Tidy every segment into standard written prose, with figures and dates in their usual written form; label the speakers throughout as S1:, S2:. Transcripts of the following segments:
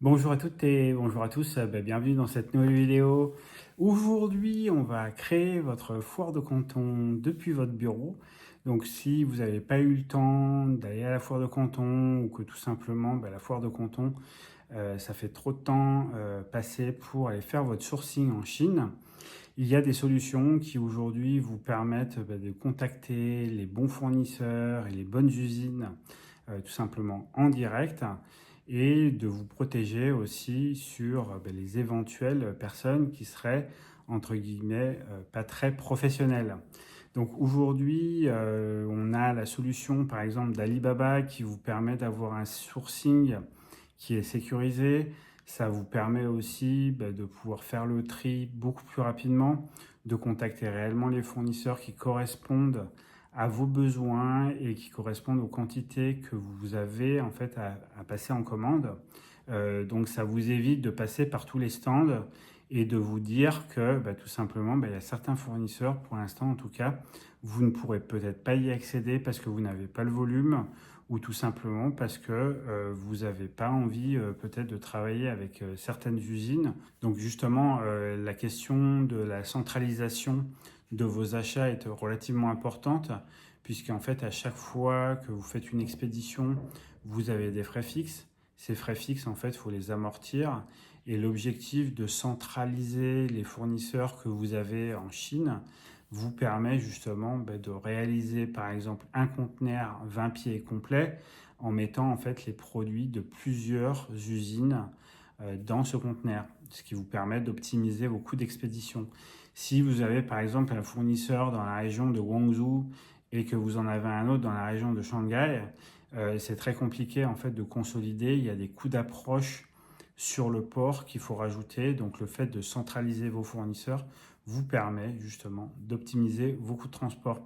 S1: Bonjour à toutes et bonjour à tous, bienvenue dans cette nouvelle vidéo. Aujourd'hui, on va créer votre foire de canton depuis votre bureau. Donc si vous n'avez pas eu le temps d'aller à la foire de canton ou que tout simplement la foire de canton, ça fait trop de temps passé pour aller faire votre sourcing en Chine, il y a des solutions qui aujourd'hui vous permettent de contacter les bons fournisseurs et les bonnes usines tout simplement en direct et de vous protéger aussi sur les éventuelles personnes qui seraient entre guillemets pas très professionnelles. Donc aujourd'hui, on a la solution par exemple d'Alibaba qui vous permet d'avoir un sourcing qui est sécurisé. Ça vous permet aussi de pouvoir faire le tri beaucoup plus rapidement, de contacter réellement les fournisseurs qui correspondent à vos besoins et qui correspondent aux quantités que vous avez en fait à passer en commande. Donc ça vous évite de passer par tous les stands et de vous dire que tout simplement il y a certains fournisseurs, pour l'instant en tout cas, vous ne pourrez peut-être pas y accéder parce que vous n'avez pas le volume ou tout simplement parce que vous n'avez pas envie peut-être de travailler avec certaines usines. Donc justement, la question de la centralisation de vos achats est relativement importante, puisqu'en fait, à chaque fois que vous faites une expédition, vous avez des frais fixes. Ces frais fixes, en fait, il faut les amortir. Et l'objectif de centraliser les fournisseurs que vous avez en Chine vous permet justement de réaliser, par exemple, un conteneur 20 pieds complet en mettant en fait les produits de plusieurs usines dans ce conteneur, ce qui vous permet d'optimiser vos coûts d'expédition. Si vous avez par exemple un fournisseur dans la région de Guangzhou et que vous en avez un autre dans la région de Shanghai, c'est très compliqué en fait de consolider. Il y a des coûts d'approche sur le port qu'il faut rajouter. Donc le fait de centraliser vos fournisseurs vous permet justement d'optimiser vos coûts de transport.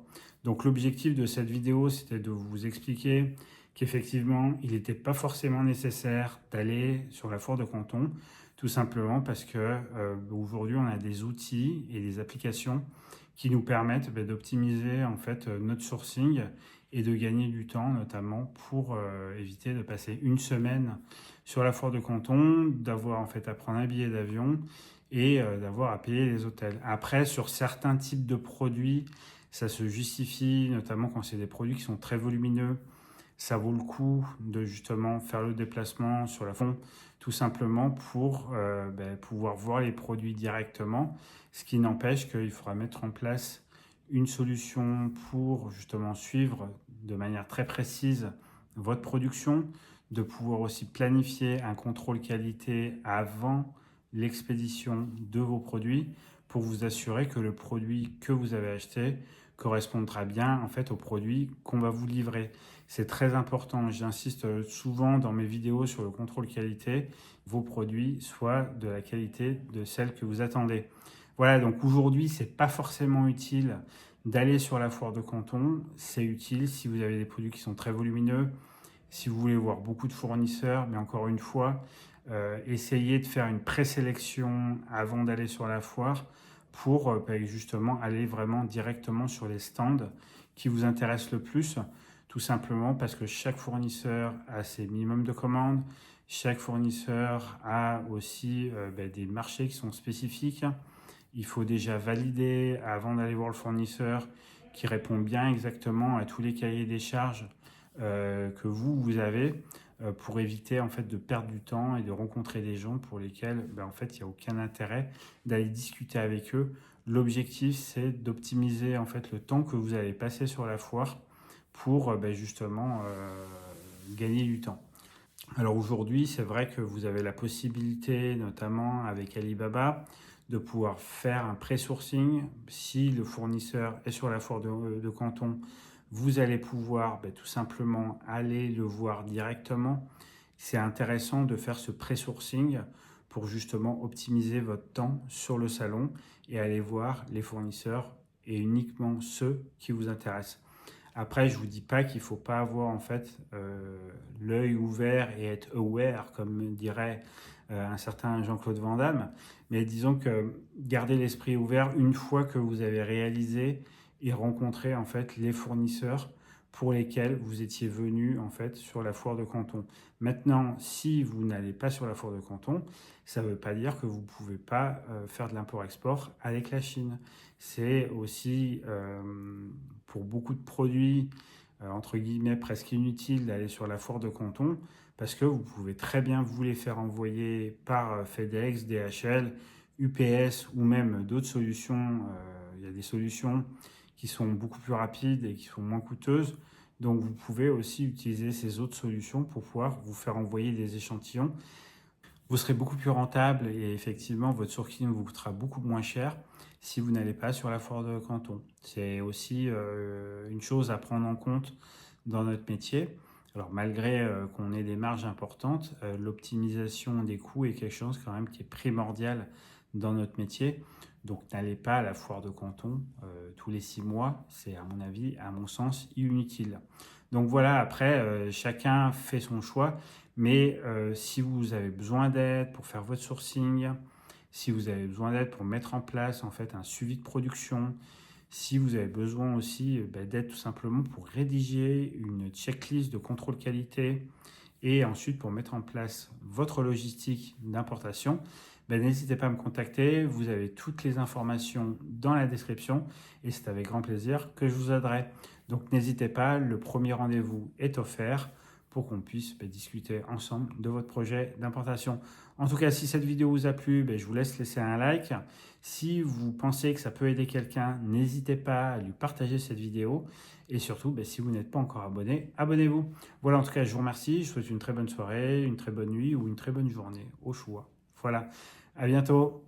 S1: Donc l'objectif de cette vidéo, c'était de vous expliquer qu'effectivement, il n'était pas forcément nécessaire d'aller sur la foire de canton, tout simplement parce que aujourd'hui, on a des outils et des applications qui nous permettent d'optimiser en fait notre sourcing et de gagner du temps, notamment pour éviter de passer une semaine sur la foire de canton, d'avoir en fait à prendre un billet d'avion et d'avoir à payer les hôtels. Après, sur certains types de produits, ça se justifie, notamment quand c'est des produits qui sont très volumineux. Ça vaut le coup de justement faire le déplacement sur la foire, tout simplement pour pouvoir voir les produits directement. Ce qui n'empêche qu'il faudra mettre en place une solution pour justement suivre de manière très précise votre production, de pouvoir aussi planifier un contrôle qualité avant l'expédition de vos produits pour vous assurer que le produit que vous avez acheté correspondra bien en fait au produit qu'on va vous livrer. C'est très important, j'insiste souvent dans mes vidéos sur le contrôle qualité, vos produits soient de la qualité de celle que vous attendez. Voilà, donc aujourd'hui, c'est pas forcément utile d'aller sur la foire de canton, c'est utile si vous avez des produits qui sont très volumineux, si vous voulez voir beaucoup de fournisseurs, mais encore une fois, essayez de faire une présélection avant d'aller sur la foire pour justement aller vraiment directement sur les stands qui vous intéressent le plus, tout simplement parce que chaque fournisseur a ses minimums de commandes, chaque fournisseur a aussi des marchés qui sont spécifiques. Il faut déjà valider avant d'aller voir le fournisseur qui répond bien exactement à tous les cahiers des charges que vous avez pour éviter en fait de perdre du temps et de rencontrer des gens pour lesquels en fait il n'y a aucun intérêt d'aller discuter avec eux. L'objectif c'est d'optimiser en fait le temps que vous allez passer sur la foire pour justement gagner du temps. Alors aujourd'hui, c'est vrai que vous avez la possibilité, notamment avec Alibaba, de pouvoir faire un pré-sourcing. Si le fournisseur est sur la foire de Canton, vous allez pouvoir tout simplement aller le voir directement. C'est intéressant de faire ce pré-sourcing pour justement optimiser votre temps sur le salon et aller voir les fournisseurs et uniquement ceux qui vous intéressent. Après, je vous dis pas qu'il faut pas avoir en fait l'œil ouvert et être aware, comme dirait un certain Jean-Claude Van Damme. Mais disons que gardez l'esprit ouvert une fois que vous avez réalisé et rencontré en fait les fournisseurs pour lesquels vous étiez venu en fait sur la foire de Canton. Maintenant, si vous n'allez pas sur la foire de Canton, ça ne veut pas dire que vous ne pouvez pas faire de l'import-export avec la Chine. C'est aussi pour beaucoup de produits, entre guillemets, presque inutile d'aller sur la foire de Canton parce que vous pouvez très bien vous les faire envoyer par FedEx, DHL, UPS ou même d'autres solutions. Il y a des solutions qui sont beaucoup plus rapides et qui sont moins coûteuses. Donc vous pouvez aussi utiliser ces autres solutions pour pouvoir vous faire envoyer des échantillons. Vous serez beaucoup plus rentable et effectivement votre sourcing vous coûtera beaucoup moins cher si vous n'allez pas sur la foire de Canton. C'est aussi une chose à prendre en compte dans notre métier. Alors malgré qu'on ait des marges importantes, l'optimisation des coûts est quelque chose quand même qui est primordial dans notre métier. Donc n'allez pas à la foire de Canton tous les 6 mois, c'est à mon avis, à mon sens, inutile. Donc voilà, après, chacun fait son choix, mais si vous avez besoin d'aide pour faire votre sourcing, si vous avez besoin d'aide pour mettre en place en fait un suivi de production, si vous avez besoin aussi d'aide tout simplement pour rédiger une checklist de contrôle qualité et ensuite pour mettre en place votre logistique d'importation, n'hésitez pas à me contacter. Vous avez toutes les informations dans la description et c'est avec grand plaisir que je vous aiderai. Donc n'hésitez pas, le premier rendez-vous est offert pour qu'on puisse discuter ensemble de votre projet d'importation. En tout cas, si cette vidéo vous a plu, je vous laisse laisser un like. Si vous pensez que ça peut aider quelqu'un, n'hésitez pas à lui partager cette vidéo. Et surtout, si vous n'êtes pas encore abonné, abonnez-vous. Voilà, en tout cas, je vous remercie. Je vous souhaite une très bonne soirée, une très bonne nuit ou une très bonne journée, au choix. Voilà, à bientôt.